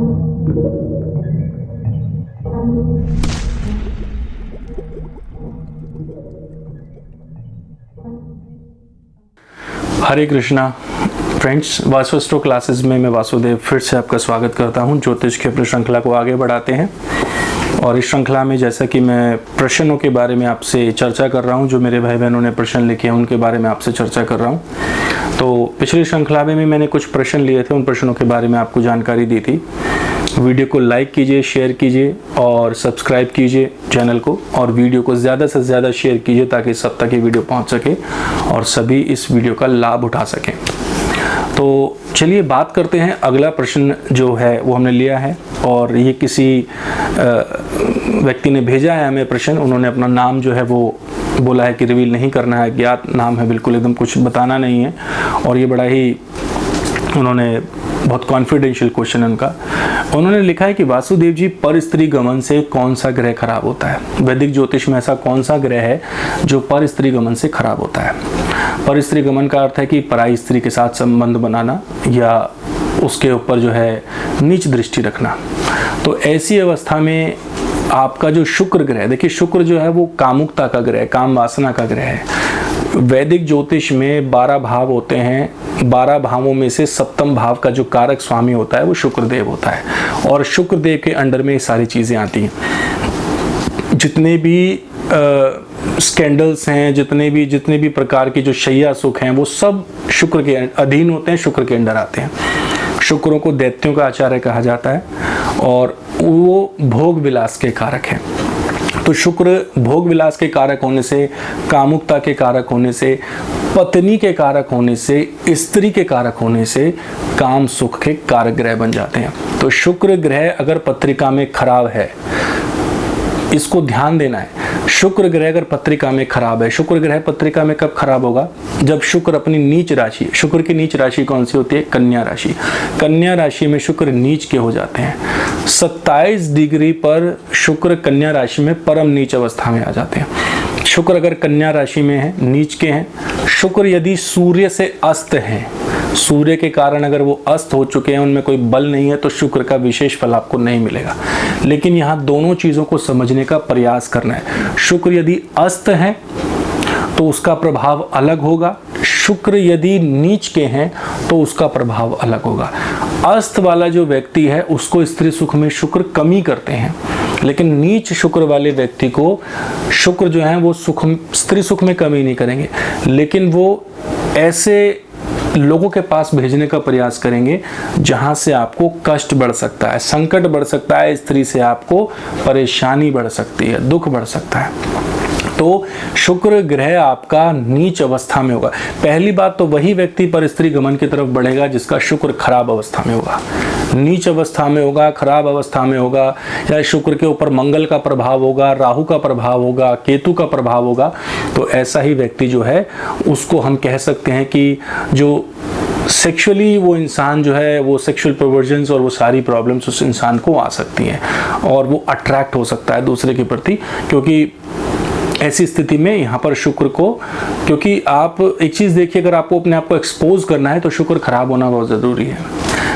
हरे Krishna friends, Vasu astro classes में मैं वासुदेव फिर से आपका स्वागत करता हूं। ज्योतिष की अपनी श्रृंखला को आगे बढ़ाते हैं और इस श्रृंखला में जैसा कि मैं प्रश्नों के बारे में आपसे चर्चा कर रहा हूं, जो मेरे भाई बहनों ने प्रश्न लिखे हैं उनके बारे में आपसे चर्चा कर रहा हूं। तो पिछली श्रृंखला में मैंने कुछ प्रश्न लिए थे, उन प्रश्नों के बारे में आपको जानकारी दी थी। वीडियो को लाइक कीजिए, शेयर कीजिए और सब्सक्राइब कीजिए चैनल को, और वीडियो को ज़्यादा से ज़्यादा शेयर कीजिए ताकि सब तक ये वीडियो पहुंच सके और सभी इस वीडियो का लाभ उठा सकें। तो चलिए बात करते हैं। अगला प्रश्न जो है वो हमने लिया है और ये किसी व्यक्ति ने भेजा है हमें प्रश्न। उन्होंने अपना नाम जो है वो बोला है कि रिवील नहीं करना है, ज्ञात नाम है, बिल्कुल एकदम कुछ बताना नहीं है। और ये बड़ा ही उन्होंने बहुत कॉन्फिडेंशियल क्वेश्चन है उनका। उन्होंने लिखा है कि वासुदेव जी, पर स्त्री गमन से कौन सा ग्रह खराब होता है? वैदिक ज्योतिष में ऐसा कौन सा ग्रह है जो पर स्त्री गमन से खराब होता है? पर स्त्री गमन का अर्थ है कि पराई स्त्री के साथ संबंध बनाना या उसके ऊपर जो है नीच दृष्टि रखना। तो ऐसी अवस्था में आपका जो शुक्र ग्रह, देखिए शुक्र जो है वो कामुकता का ग्रह, काम वासना का ग्रह है। वैदिक ज्योतिष में 12 भाव होते हैं। 12 भावों में से सप्तम भाव का जो कारक स्वामी होता है वो शुक्रदेव होता है और शुक्रदेव के अंडर में ये सारी चीज़ें आती हैं। जितने भी स्कैंडल्स हैं, जितने भी प्रकार की जो शैया सुख हैं, वो सब शुक्र के अधीन होते हैं, शुक्र के अंडर आते हैं। शुक्रों को दैत्यों का आचार्य कहा जाता है और वो भोग विलास के कारक हैं। तो शुक्र भोग विलास के कारक होने से, कामुकता के कारक होने से, पत्नी के कारक होने से, स्त्री के कारक होने से काम सुख के कारक ग्रह बन जाते हैं। तो शुक्र ग्रह अगर पत्रिका में खराब है, इसको ध्यान देना है। शुक्र ग्रह अगर पत्रिका में खराब है, शुक्र ग्रह पत्रिका में कब खराब होगा? जब शुक्र अपनी नीच राशि, शुक्र की नीच राशि कौन सी होती है? कन्या राशि। कन्या राशि में शुक्र नीच के हो जाते हैं। 27 डिग्री पर शुक्र कन्या राशि में परम नीच अवस्था में आ जाते हैं। शुक्र अगर कन्या राशि में है, नीच के हैं। शुक्र यदि सूर्य से अस्त है, सूर्य के कारण अगर वो अस्त हो चुके हैं, उनमें कोई बल नहीं है, तो शुक्र का विशेष फल आपको नहीं मिलेगा। लेकिन यहाँ दोनों चीज़ों को समझने का प्रयास करना है। शुक्र यदि अस्त है तो उसका प्रभाव अलग होगा, शुक्र यदि नीच के हैं तो उसका प्रभाव अलग होगा। अस्त वाला जो व्यक्ति है उसको स्त्री सुख में शुक्र कमी करते हैं, लेकिन नीच शुक्र वाले व्यक्ति को शुक्र जो है वो सुख, स्त्री सुख में कमी नहीं करेंगे, लेकिन वो ऐसे लोगों के पास भेजने का प्रयास करेंगे जहां से आपको कष्ट बढ़ सकता है, संकट बढ़ सकता है, स्त्री से आपको परेशानी बढ़ सकती है, दुख बढ़ सकता है। तो शुक्र ग्रह आपका नीच अवस्था में होगा। पहली बात तो वही व्यक्ति पर स्त्री गमन की तरफ बढ़ेगा जिसका शुक्र खराब अवस्था में होगा, नीच अवस्था में होगा, खराब अवस्था में होगा, या शुक्र के ऊपर मंगल का प्रभाव होगा, राहु का प्रभाव होगा, केतु का प्रभाव होगा। तो ऐसा ही व्यक्ति जो है उसको हम कह सकते हैं कि जो सेक्सुअली वो इंसान जो है वो सेक्सुअल परवर्जन्स और वो सारी प्रॉब्लम्स उस इंसान को आ सकती हैं और वो अट्रैक्ट हो सकता है दूसरे के प्रति। क्योंकि ऐसी स्थिति में यहाँ पर शुक्र को, क्योंकि आप एक चीज़ देखिए, अगर आपको अपने आप को एक्सपोज करना है तो शुक्र खराब होना बहुत ज़रूरी है।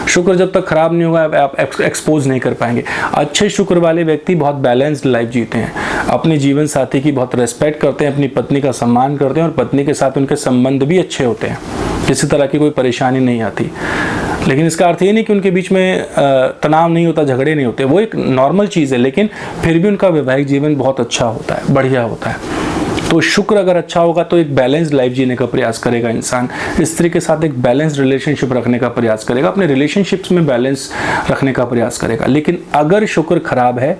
शुक्र जब तक खराब नहीं होगा आप एक्सपोज नहीं कर पाएंगे। अच्छे शुक्र वाले व्यक्ति बहुत बैलेंस्ड लाइफ जीते हैं, अपने जीवन साथी की बहुत रेस्पेक्ट करते हैं, अपनी पत्नी का सम्मान करते हैं और पत्नी के साथ उनके संबंध भी अच्छे होते हैं, किसी तरह की कोई परेशानी नहीं आती। लेकिन इसका अर्थ ये नहीं कि उनके बीच में तनाव नहीं होता, झगड़े नहीं होते, वो एक नॉर्मल चीज़ है, लेकिन फिर भी उनका वैवाहिक जीवन बहुत अच्छा होता है, बढ़िया होता है। तो शुक्र अगर अच्छा होगा तो एक बैलेंस्ड लाइफ जीने का प्रयास करेगा इंसान, स्त्री के साथ एक बैलेंस्ड रिलेशनशिप रखने का प्रयास करेगा, अपने रिलेशनशिप्स में बैलेंस रखने का प्रयास करेगा। लेकिन अगर शुक्र खराब है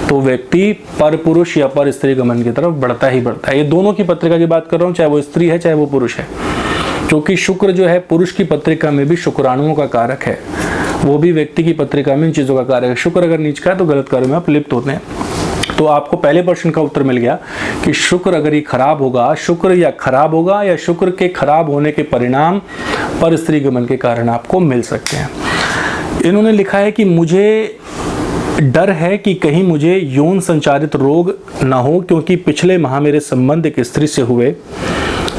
तो व्यक्ति पर पुरुष या पर स्त्री गमन की तरफ बढ़ता ही बढ़ता है। ये दोनों की पत्रिका की बात कर रहा हूँ, चाहे वो स्त्री है चाहे वो पुरुष है, क्योंकि शुक्र जो है पुरुष की पत्रिका में भी शुक्राणुओं का कारक है, वो भी व्यक्ति की पत्रिका में इन चीज़ों का कारक है। शुक्र अगर नीच का है तो गलत कार्यों में आप लिप्त होते हैं। तो आपको पहले प्रश्न का उत्तर मिल गया कि शुक्र अगर ये खराब होगा, शुक्र या खराब होगा या शुक्र के खराब होने के परिणाम पर स्त्री गमन के कारण आपको मिल सकते हैं। इन्होंने लिखा है कि मुझे डर है कि कहीं मुझे यौन संचारित रोग ना हो, क्योंकि पिछले माह मेरे संबंध एक स्त्री से हुए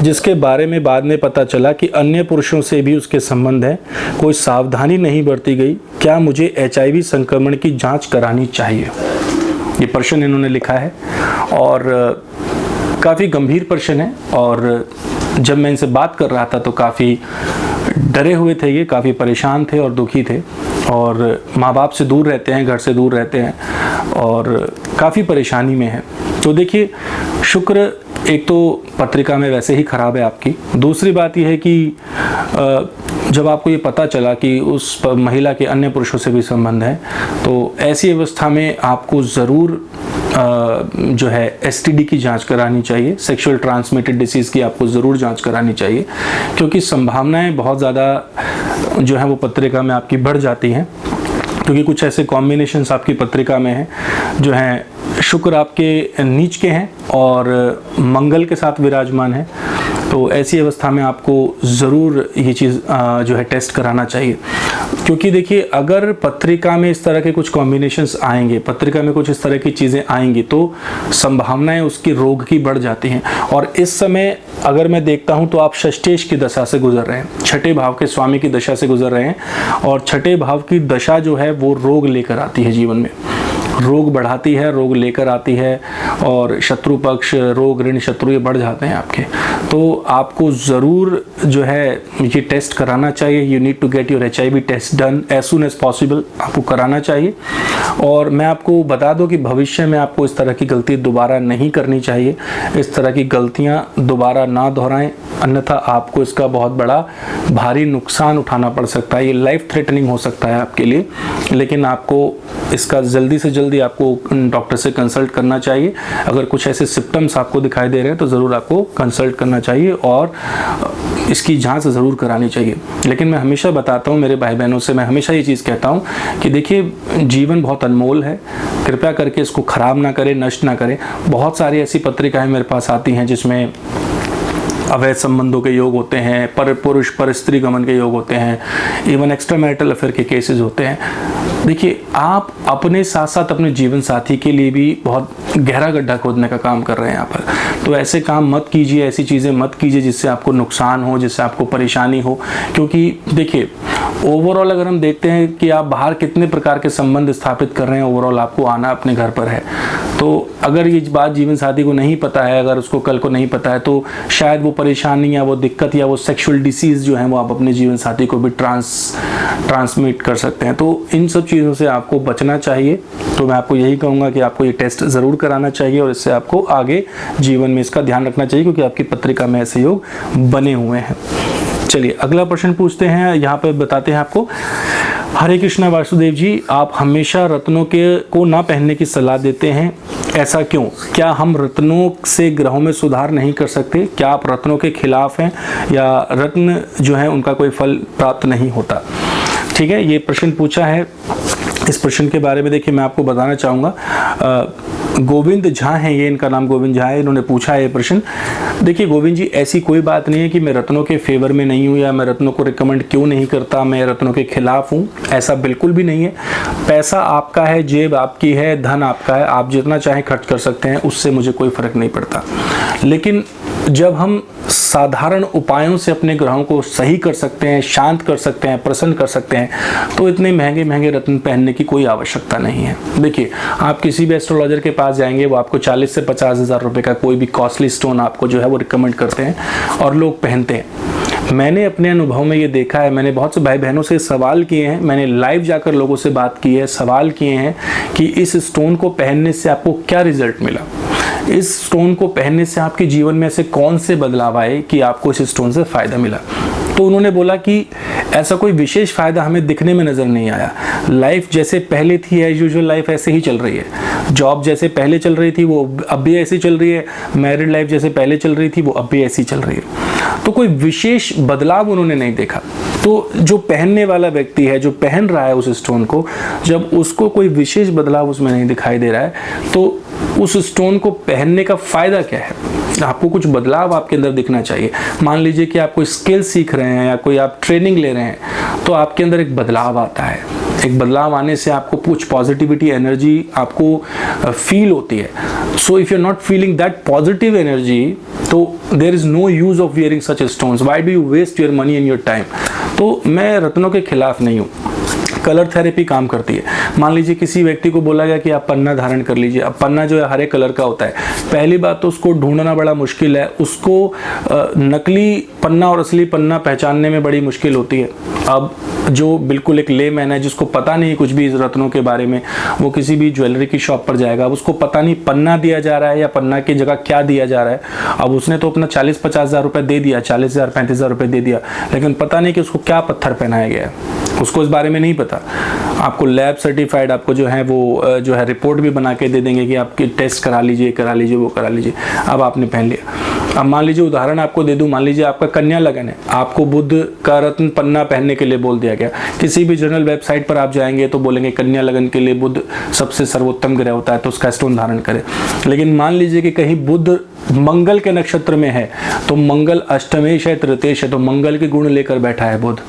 जिसके बारे में बाद में पता चला कि अन्य पुरुषों से भी उसके संबंध हैं, कोई सावधानी नहीं बरती गई, क्या मुझे HIV संक्रमण की जांच करानी चाहिए? ये प्रश्न इन्होंने लिखा है और काफ़ी गंभीर प्रश्न है। और जब मैं इनसे बात कर रहा था तो काफ़ी डरे हुए थे, ये काफ़ी परेशान थे और दुखी थे, और माँ बाप से दूर रहते हैं, घर से दूर रहते हैं और काफ़ी परेशानी में है। तो देखिए, शुक्र एक तो पत्रिका में वैसे ही ख़राब है आपकी, दूसरी बात यह है कि जब आपको ये पता चला कि उस महिला के अन्य पुरुषों से भी संबंध है, तो ऐसी अवस्था में आपको ज़रूर जो है STD की जांच करानी चाहिए, सेक्सुअल ट्रांसमिटेड डिसीज़ की आपको ज़रूर जांच करानी चाहिए, क्योंकि संभावनाएं बहुत ज़्यादा जो है वो पत्रिका में आपकी बढ़ जाती हैं, क्योंकि कुछ ऐसे कॉम्बिनेशंस आपकी पत्रिका में हैं जो हैं शुक्र आपके नीच के हैं और मंगल के साथ विराजमान है। तो ऐसी अवस्था में आपको ज़रूर ये चीज़ जो है टेस्ट कराना चाहिए, क्योंकि देखिए, अगर पत्रिका में इस तरह के कुछ कॉम्बिनेशंस आएंगे, पत्रिका में कुछ इस तरह की चीज़ें आएंगी, तो संभावनाएं उसकी रोग की बढ़ जाती हैं। और इस समय अगर मैं देखता हूं तो आप षष्ठेश की दशा से गुजर रहे हैं, छठे भाव के स्वामी की दशा से गुजर रहे हैं, और छठे भाव की दशा जो है वो रोग लेकर आती है, जीवन में रोग बढ़ाती है, रोग लेकर आती है, और शत्रु पक्ष, रोग, ऋण, शत्रु ये बढ़ जाते हैं आपके। तो आपको ज़रूर जो है ये टेस्ट कराना चाहिए। You need to get your HIV test done as soon as possible, आपको कराना चाहिए। और मैं आपको बता दूं कि भविष्य में आपको इस तरह की गलती दोबारा नहीं करनी चाहिए, इस तरह की गलतियां दोबारा ना दोहराएं, अन्यथा आपको इसका बहुत बड़ा भारी नुकसान उठाना पड़ सकता है। ये लाइफ थ्रेटनिंग हो सकता है आपके लिए, लेकिन आपको इसका जल्दी से जल्दी आपको डॉक्टर से कंसल्ट करना चाहिए। अगर कुछ ऐसे सिम्टम्स आपको दिखाई दे रहे हैं तो ज़रूर आपको कंसल्ट करना चाहिए और इसकी जांच ज़रूर करानी चाहिए। लेकिन मैं हमेशा बताता हूँ मेरे भाई बहनों से, मैं हमेशा ये चीज़ कहता हूँ कि देखिए, जीवन बहुत अनमोल है, कृपया करके इसको ख़राब ना करें, नष्ट ना करें। बहुत सारी ऐसी पत्रिकाएँ मेरे पास आती हैं जिसमें अवैध संबंधों के योग होते हैं, पर पुरुष पर स्त्री गमन के योग होते हैं, इवन एक्स्ट्रा मैरिटल अफेयर के केसेस होते हैं। देखिए, आप अपने साथ साथ अपने जीवन साथी के लिए भी बहुत गहरा गड्ढा खोदने का काम कर रहे हैं यहाँ पर। तो ऐसे काम मत कीजिए, ऐसी चीज़ें मत कीजिए जिससे आपको नुकसान हो, जिससे आपको परेशानी हो। क्योंकि देखिए, ओवरऑल अगर हम देखते हैं कि आप बाहर कितने प्रकार के संबंध स्थापित कर रहे हैं, ओवरऑल आपको आना अपने घर पर है। तो अगर ये बात जीवन साथी को नहीं पता है, अगर उसको कल को नहीं पता है, तो शायद वो परेशानी या वो दिक्कत या वो सेक्सुअल डिसीज़ जो है वो आप अपने जीवन साथी को भी ट्रांसमिट कर सकते हैं। तो इन सब चीज़ों से आपको बचना चाहिए। तो मैं आपको यही कहूँगा कि आपको ये टेस्ट ज़रूर कराना चाहिए और इससे आपको आगे जीवन में इसका ध्यान रखना चाहिए, क्योंकि आपकी पत्रिका में ऐसे योग बने हुए हैं। चलिए अगला प्रश्न पूछते हैं। यहाँ पे बताते हैं आपको, हरे कृष्णा वासुदेव जी, आप हमेशा रत्नों को ना पहनने की सलाह देते हैं, ऐसा क्यों? क्या हम रत्नों से ग्रहों में सुधार नहीं कर सकते? क्या आप रत्नों के खिलाफ हैं या रत्न जो है उनका कोई फल प्राप्त नहीं होता? ठीक है, ये प्रश्न पूछा है। इस प्रश्न के बारे में देखिए मैं आपको बताना चाहूँगा, गोविंद झा हैं, ये इनका नाम गोविंद झा है, इन्होंने पूछा है ये प्रश्न। देखिए गोविंद जी, ऐसी कोई बात नहीं है कि मैं रत्नों के फेवर में नहीं हूँ या मैं रत्नों को रिकमेंड क्यों नहीं करता, मैं रत्नों के खिलाफ हूँ, ऐसा बिल्कुल भी नहीं है। पैसा आपका है, जेब आपकी है, धन आपका है, आप जितना चाहें खर्च कर सकते हैं, उससे मुझे कोई फर्क नहीं पड़ता। लेकिन जब हम साधारण उपायों से अपने ग्रहों को सही कर सकते हैं, शांत कर सकते हैं, प्रसन्न कर सकते हैं, तो इतने महंगे महंगे रत्न पहनने की कोई आवश्यकता नहीं है। देखिए, आप किसी भी एस्ट्रोलॉजर के पास जाएंगे, वो आपको 40 से 50 हज़ार रुपये का कोई भी कॉस्टली स्टोन आपको जो है वो रिकमेंड करते हैं और लोग पहनते हैं। मैंने अपने अनुभव में ये देखा है, मैंने बहुत से भाई बहनों से सवाल किए हैं, मैंने लाइव जाकर लोगों से बात की है, सवाल किए हैं कि इस स्टोन को पहनने से आपको क्या रिजल्ट मिला, इस स्टोन को पहनने से आपके जीवन में ऐसे कौन से बदलाव आए कि आपको इस स्टोन से फ़ायदा मिला। तो उन्होंने बोला कि ऐसा कोई विशेष फ़ायदा हमें दिखने में नज़र नहीं आया, लाइफ जैसे पहले थी एज यूजुअल लाइफ ऐसे ही चल रही है, जॉब जैसे पहले चल रही थी वो अब भी ऐसी चल रही है, मैरिड लाइफ जैसे पहले चल रही थी वो अब भी ऐसी चल रही है। तो कोई विशेष बदलाव उन्होंने नहीं देखा। तो जो पहनने वाला व्यक्ति है, जो पहन रहा है उस स्टोन को, जब उसको कोई विशेष बदलाव उसमें नहीं दिखाई दे रहा है, तो उस स्टोन को पहनने का फ़ायदा क्या है? आपको कुछ बदलाव आपके अंदर दिखना चाहिए। मान लीजिए कि आप कोई स्किल सीख रहे हैं या कोई आप ट्रेनिंग ले रहे हैं, तो आपके अंदर एक बदलाव आता है, एक बदलाव आने से आपको कुछ पॉजिटिविटी एनर्जी आपको फील होती है. So if you are not feeling that positive energy, तो there is no use of wearing such stones. Why do you waste your money and your time? तो मैं रत्नों के खिलाफ नहीं हूँ. कलर थेरेपी काम करती है. मान लीजिए किसी व्यक्ति को बोला गया कि आप पन्ना धारण कर लीजिए. अब पन्ना जो है हरे कलर का होता है. पहली बात तो उसको ढूंढना बड़ा मुश्किल है, उसको नकली पन्ना और असली पन्ना पहचानने में बड़ी मुश्किल होती है. अब जो बिल्कुल एक लेमैन है जिसको पता नहीं कुछ भी इस रत्नों के बारे में, वो किसी भी ज्वेलरी की शॉप पर जाएगा, अब उसको पता नहीं पन्ना दिया जा रहा है या पन्ना की जगह क्या दिया जा रहा है. अब उसने तो अपना 40-50 हज़ार रुपये दे दिया, 40,000-35 हज़ार रुपये दे दिया, लेकिन पता नहीं कि उसको क्या पत्थर पहनाया गया है, उसको इस बारे में नहीं पता. आपको लैब सर्टिफाइड आपको जो है वो जो है रिपोर्ट भी बना के दे देंगे कि आपके टेस्ट करा लीजिए वो करा लीजिए. अब आपने पहन लिया. अब मान लीजिए उदाहरण आपको दे दूं, मान लीजिए आपका कन्या लगन है, आपको बुध का रत्न पन्ना पहनने के लिए बोल दिया गया. किसी भी जनरल वेबसाइट पर आप जाएंगे तो बोलेंगे कन्या लगन के लिए बुध सबसे सर्वोत्तम ग्रह होता है, तो उसका स्टोन धारण करें. लेकिन मान लीजिए कि कहीं बुध मंगल के नक्षत्र में है, तो मंगल अष्टमेश है, तृतीयेश है, तो मंगल के गुण लेकर बैठा है बुध.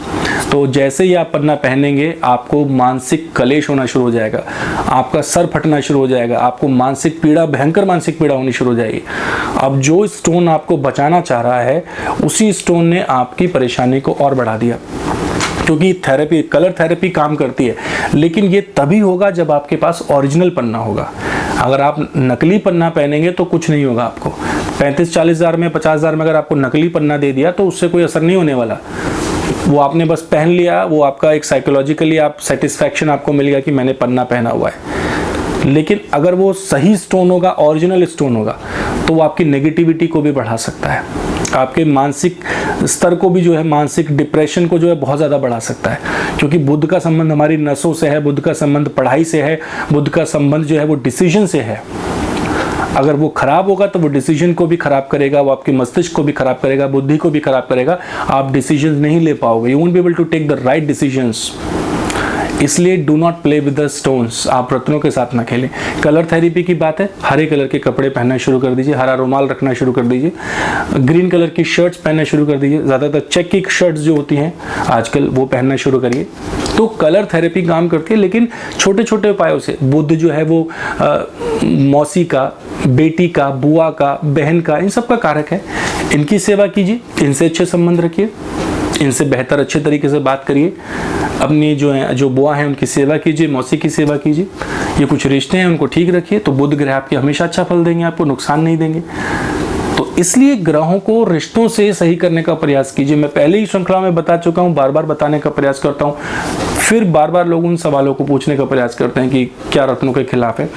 तो जैसे ही आप पन्ना पहनेंगे आपको मानसिक कलेश होना शुरू हो जाएगा, आपका सर फटना शुरू हो जाएगा, आपको मानसिक पीड़ा, भयंकर मानसिक पीड़ा होनी शुरू हो जाएगी. अब जो स्टोन आपको बचाना चाह रहा है, उसी स्टोन ने आपकी परेशानी को और बढ़ा दिया. क्योंकि थेरेपी, कलर थेरेपी काम करती है, लेकिन ये तभी होगा जब आपके पास ओरिजिनल पन्ना होगा. अगर आप नकली पन्ना पहनेंगे तो कुछ नहीं होगा आपको. 35-40 हज़ार में, 50 हज़ार में अगर आपको नकली पन्ना दे दिया तो उससे कोई असर नहीं होने वाला. वो आपने बस पहन लिया, वो आपका एक साइकोलॉजिकली आप सेटिस्फैक्शन आपको मिल गया कि मैंने पन्ना पहना हुआ है. लेकिन अगर वो सही स्टोन होगा, ओरिजिनल स्टोन होगा, तो वो आपकी नेगेटिविटी को भी बढ़ा सकता है, आपके मानसिक स्तर को भी जो है, मानसिक डिप्रेशन को जो है बहुत ज़्यादा बढ़ा सकता है. क्योंकि बुध का संबंध हमारी नसों से है, बुध का संबंध पढ़ाई से है, बुध का संबंध जो है वो डिसीजन से है. अगर वो खराब होगा तो वो डिसीजन को भी खराब करेगा, वो आपके मस्तिष्क को भी खराब करेगा, बुद्धि को भी खराब करेगा. आप डिसीजन नहीं ले पाओगे, you won't be able to take the right decisions. इसलिए do not play with the stones. आप रत्नों के साथ ना खेलें. कलर थेरेपी की बात है, हरे कलर के कपड़े पहनना शुरू कर दीजिए, हरा रुमाल रखना शुरू कर दीजिए, ग्रीन कलर की शर्ट्स पहनना शुरू कर दीजिए. ज़्यादातर चेक की शर्ट्स जो होती हैं आजकल वो पहनना शुरू करिए. तो कलर थेरेपी काम करती है, लेकिन छोटे छोटे उपायों से. बुध जो है वो मौसी का, बेटी का, बुआ का, बहन का, इन सब का कारक है. इनकी सेवा कीजिए, इनसे अच्छे संबंध रखिए, इनसे बेहतर अच्छे तरीके से बात करिए. अपनी जो बुआ हैं उनकी सेवा कीजिए, मौसी की सेवा कीजिए. ये कुछ रिश्ते हैं उनको ठीक रखिए, तो बुध ग्रह आपके हमेशा अच्छा फल देंगे, आपको नुकसान नहीं देंगे. तो इसलिए ग्रहों को रिश्तों से सही करने का प्रयास कीजिए. मैं पहले ही श्रृंखला में बता चुका हूँ, बार बार बताने का प्रयास करता हूँ, फिर बार बार लोग उन सवालों को पूछने का प्रयास करते हैं कि क्या रत्नों के खिलाफ है.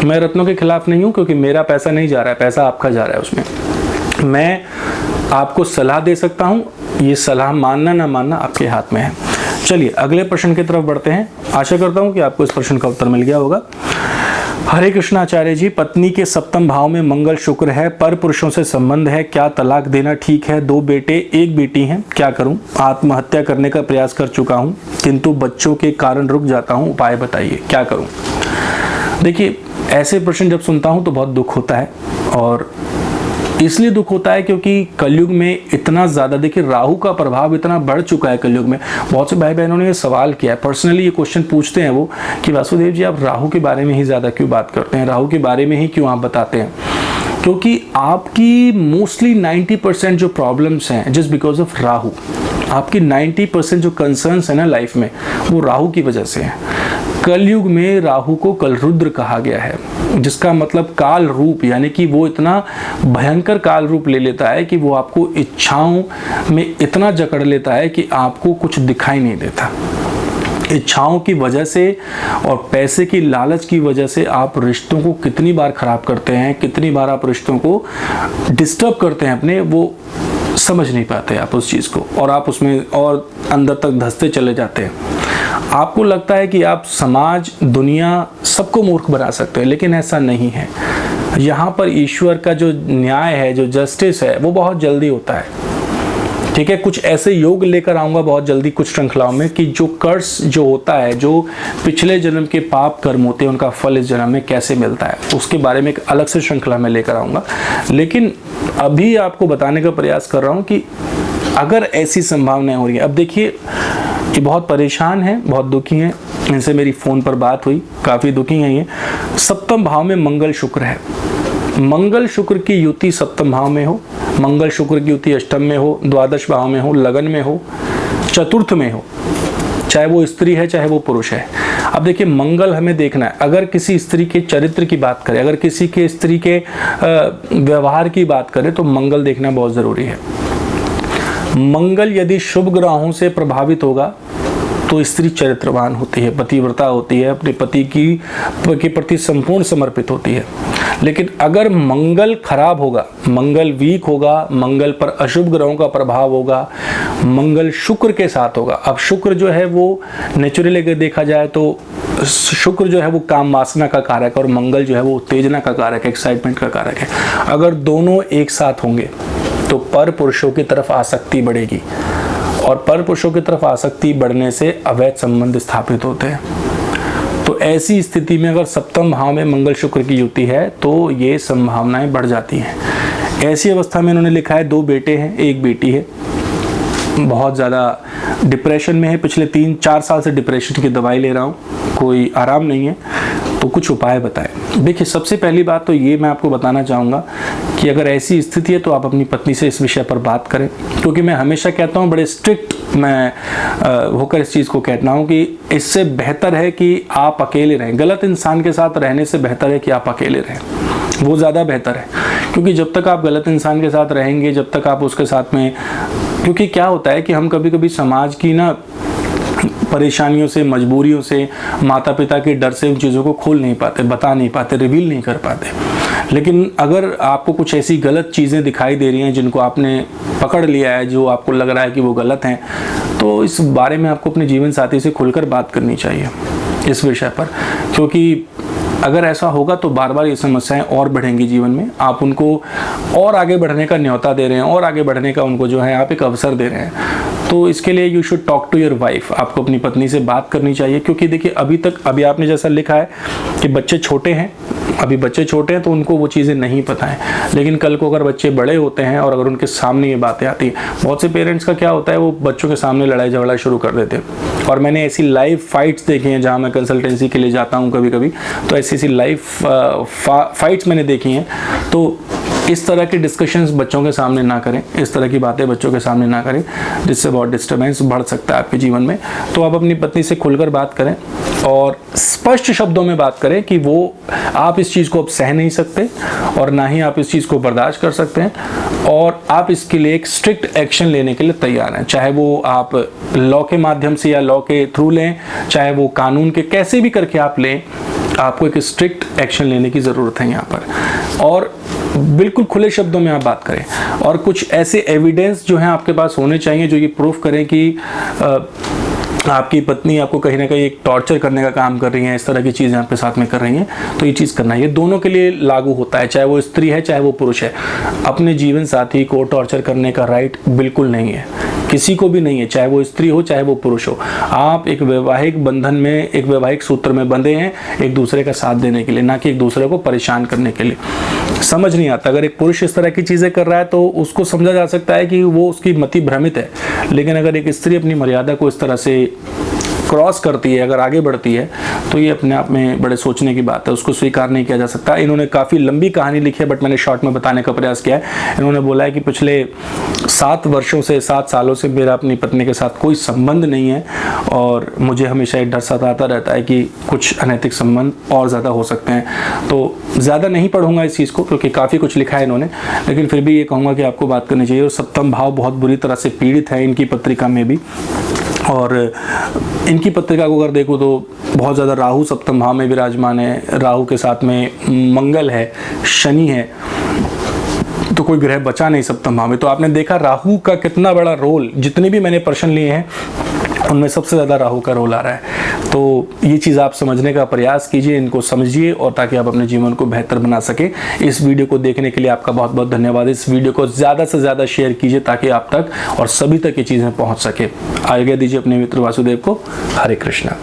मैं रत्नों के खिलाफ नहीं हूँ, क्योंकि मेरा पैसा नहीं जा रहा है, पैसा आपका जा रहा है उसमें. मैं आपको सलाह दे सकता हूँ, ये सलाह मानना ना मानना आपके हाथ में है. चलिए अगले प्रश्न की तरफ बढ़ते हैं. आशा करता हूँ कि आपको इस प्रश्न का उत्तर मिल गया होगा. हरे कृष्ण आचार्य जी, पत्नी के सप्तम भाव में मंगल शुक्र है, पर पुरुषों से संबंध है, क्या तलाक देना ठीक है? 2 बेटे 1 बेटी हैं, क्या करूं? आत्महत्या करने का प्रयास कर चुका हूं, किंतु बच्चों के कारण रुक जाता हूं, उपाय बताइए, क्या करूं? देखिए, ऐसे प्रश्न जब सुनता हूं तो बहुत दुख होता है. और इसलिए दुख होता है क्योंकि कलयुग में इतना ज़्यादा, देखिए राहु का प्रभाव इतना बढ़ चुका है कलयुग में. बहुत से भाई बहनों ने ये सवाल किया है, पर्सनली ये क्वेश्चन पूछते हैं वो कि वासुदेव जी आप राहु के बारे में ही ज़्यादा क्यों बात करते हैं, राहु के बारे में ही क्यों आप बताते हैं? क्योंकि आपकी मोस्टली 90% जो प्रॉब्लम्स हैं जस्ट बिकॉज ऑफ राहु. आपकी 90% जो कंसर्न्स है ना लाइफ में, वो राहु की वजह से है. कलयुग में राहु को कलरुद्र कहा गया है, जिसका मतलब काल रूप, यानी कि वो इतना भयंकर काल रूप ले लेता है कि वो आपको इच्छाओं में इतना जकड़ लेता है कि आपको कुछ दिखाई नहीं देता. इच्छाओं की वजह से और पैसे की लालच की वजह से आप रिश्तों को कितनी बार खराब करते हैं, कितनी बार आप रिश्तों को डिस्टर्ब करते हैं अपने, वो समझ नहीं पाते आप उस चीज़ को, और आप उसमें और अंदर तक धंसते चले जाते हैं. आपको लगता है कि आप समाज, दुनिया, सबको मूर्ख बना सकते हैं, लेकिन ऐसा नहीं है. यहाँ पर ईश्वर का जो न्याय है, जो जस्टिस है, वो बहुत जल्दी होता है. ठीक है, कुछ ऐसे योग लेकर आऊँगा बहुत जल्दी कुछ श्रृंखलाओं में कि जो कर्स जो होता है, जो पिछले जन्म के पाप कर्म होते हैं, उनका फल इस जन्म में कैसे मिलता है, उसके बारे में एक अलग से श्रृंखला में लेकर आऊँगा. लेकिन अभी आपको बताने का प्रयास कर रहा हूँ कि अगर ऐसी संभावनाएं हो रही है. अब देखिए, ये बहुत परेशान हैं, बहुत दुखी हैं। इनसे मेरी फ़ोन पर बात हुई, काफ़ी दुखी हैं ये। सप्तम भाव में मंगल शुक्र है। मंगल शुक्र की युति सप्तम भाव में हो, मंगल शुक्र की युति अष्टम में हो, द्वादश भाव में हो, लगन में हो, चतुर्थ में हो, चाहे वो स्त्री है चाहे वो पुरुष है। अब देखिए, मंगल हमें देखना है। अगर किसी स्त्री के चरित्र की बात करें, अगर किसी के स्त्री के व्यवहार की बात करें, तो मंगल देखना बहुत ज़रूरी है। मंगल यदि शुभ ग्रहों से प्रभावित होगा तो स्त्री चरित्रवान होती है, पतिव्रता होती है, अपने पति के प्रति संपूर्ण समर्पित होती है। लेकिन अगर मंगल खराब होगा, मंगल वीक होगा, मंगल पर अशुभ ग्रहों का प्रभाव होगा, मंगल शुक्र के साथ होगा। अब शुक्र जो है वो नेचुरली अगर देखा जाए तो शुक्र जो है वो काम वासना का कारक है और मंगल जो है वो उत्तेजना का कारक है, एक्साइटमेंट का कारक है। अगर दोनों एक साथ होंगे तो पर पुरुषों की तरफ आसक्ति बढ़ेगी और पर पुरुषों की तरफ आसक्ति बढ़ने से अवैध संबंध स्थापित होते हैं। तो ऐसी स्थिति में अगर सप्तम भाव में मंगल शुक्र की युति है तो ये संभावनाएं बढ़ जाती हैं। ऐसी अवस्था में इन्होंने लिखा है 2 बेटे हैं, 1 बेटी है, बहुत ज़्यादा डिप्रेशन में है, पिछले 3-4 साल से डिप्रेशन की दवाई ले रहा हूँ, कोई आराम नहीं है, तो कुछ उपाय बताएं। देखिए, सबसे पहली बात तो ये मैं आपको बताना चाहूँगा कि अगर ऐसी स्थिति है तो आप अपनी पत्नी से इस विषय पर बात करें, क्योंकि मैं हमेशा कहता हूँ, बड़े स्ट्रिक्ट मैं होकर इस चीज़ को कहता हूँ कि इससे बेहतर है कि आप अकेले रहें। गलत इंसान के साथ रहने से बेहतर है कि आप अकेले रहें, वो ज़्यादा बेहतर है। क्योंकि जब तक आप गलत इंसान के साथ रहेंगे, जब तक आप उसके साथ में, क्योंकि क्या होता है कि हम कभी कभी समाज की ना परेशानियों से, मजबूरियों से, माता पिता के डर से उन चीज़ों को खोल नहीं पाते, बता नहीं पाते, रिवील नहीं कर पाते। लेकिन अगर आपको कुछ ऐसी गलत चीज़ें दिखाई दे रही हैं जिनको आपने पकड़ लिया है, जो आपको लग रहा है कि वो गलत हैं, तो इस बारे में आपको अपने जीवन साथी से खुलकर बात करनी चाहिए इस विषय पर। क्योंकि अगर ऐसा होगा तो बार बार ये समस्याएं और बढ़ेंगी जीवन में। आप उनको और आगे बढ़ने का न्योता दे रहे हैं और आगे बढ़ने का उनको जो है आप एक अवसर दे रहे हैं। तो इसके लिए you should talk to your wife, आपको अपनी पत्नी से बात करनी चाहिए। क्योंकि देखिए, अभी आपने जैसा लिखा है कि बच्चे छोटे हैं, अभी बच्चे छोटे हैं तो उनको वो चीज़ें नहीं पता है। लेकिन कल को अगर बच्चे बड़े होते हैं और अगर उनके सामने ये बातें आती हैं, बहुत से पेरेंट्स का क्या होता है, वो बच्चों के सामने लड़ाई झगड़ा शुरू कर देते हैं। और मैंने ऐसी लाइव फाइट्स देखी हैं, जहाँ मैं कंसल्टेंसी के लिए जाता हूँ कभी कभी, तो ऐसी लाइव फाइट्स मैंने देखी हैं। तो इस तरह की डिस्कशंस बच्चों के सामने ना करें, इस तरह की बातें बच्चों के सामने ना करें, जिससे बहुत डिस्टर्बेंस बढ़ सकता है आपके जीवन में। तो आप अपनी पत्नी से खुलकर बात करें और स्पष्ट शब्दों में बात करें कि वो आप इस चीज़ को अब सह नहीं सकते और ना ही आप इस चीज़ को बर्दाश्त कर सकते हैं और आप इसके लिए एक स्ट्रिक्ट एक्शन लेने के लिए तैयार हैं। चाहे वो आप लॉ के माध्यम से या लॉ के थ्रू लें, चाहे वो कानून के कैसे भी करके आप लें, आपको एक स्ट्रिक्ट एक्शन लेने की ज़रूरत है यहाँ पर। और बिल्कुल खुले शब्दों में आप बात करें और कुछ ऐसे एविडेंस जो हैं आपके पास होने चाहिए जो ये प्रूफ करें कि आपकी पत्नी आपको कहीं ना कहीं एक टॉर्चर करने का काम कर रही है, इस तरह की चीज़ें आपके साथ में कर रही हैं। तो ये चीज़ करना है, ये दोनों के लिए लागू होता है, चाहे वो स्त्री है चाहे वो पुरुष है। अपने जीवन साथी को टॉर्चर करने का राइट बिल्कुल नहीं है, किसी को भी नहीं है, चाहे वो स्त्री हो चाहे वो पुरुष हो। आप एक वैवाहिक बंधन में, एक वैवाहिक सूत्र में बंधे हैं एक दूसरे का साथ देने के लिए, ना कि एक दूसरे को परेशान करने के लिए। समझ नहीं आता, अगर एक पुरुष इस तरह की चीज़ें कर रहा है तो उसको समझा जा सकता है कि वो उसकी मति भ्रमित है। लेकिन अगर एक स्त्री अपनी मर्यादा को इस तरह से क्रॉस करती है, अगर आगे बढ़ती है, तो ये अपने आप में बड़े सोचने की बात है, उसको स्वीकार नहीं किया जा सकता। इन्होंने काफ़ी लंबी कहानी लिखी है, बट मैंने शॉर्ट में बताने का प्रयास किया है। इन्होंने बोला है कि पिछले 7 सालों से मेरा अपनी पत्नी के साथ कोई संबंध नहीं है और मुझे हमेशा एक डर सताता रहता है कि कुछ अनैतिक संबंध और ज़्यादा हो सकते हैं। तो ज़्यादा नहीं पढ़ूंगा इस चीज़ को क्योंकि काफ़ी कुछ लिखा है इन्होंने, लेकिन फिर भी ये कहूँगा कि आपको बात करनी चाहिए। और सप्तम भाव बहुत बुरी तरह से पीड़ित है इनकी पत्रिका में भी, और इनकी पत्रिका को अगर देखो तो बहुत ज़्यादा राहु सप्तम भाव में विराजमान है, राहु के साथ में मंगल है, शनि है, तो कोई ग्रह बचा नहीं सप्तम भाव में। तो आपने देखा राहु का कितना बड़ा रोल, जितने भी मैंने प्रश्न लिए हैं उनमें सबसे ज़्यादा राहु का रोल आ रहा है। तो ये चीज़ आप समझने का प्रयास कीजिए, इनको समझिए, और ताकि आप अपने जीवन को बेहतर बना सकें। इस वीडियो को देखने के लिए आपका बहुत बहुत धन्यवाद। इस वीडियो को ज़्यादा से ज़्यादा शेयर कीजिए ताकि आप तक और सभी तक ये चीज़ें पहुँच सके। आज्ञा दीजिए अपने मित्र वासुदेव को। हरे कृष्णा।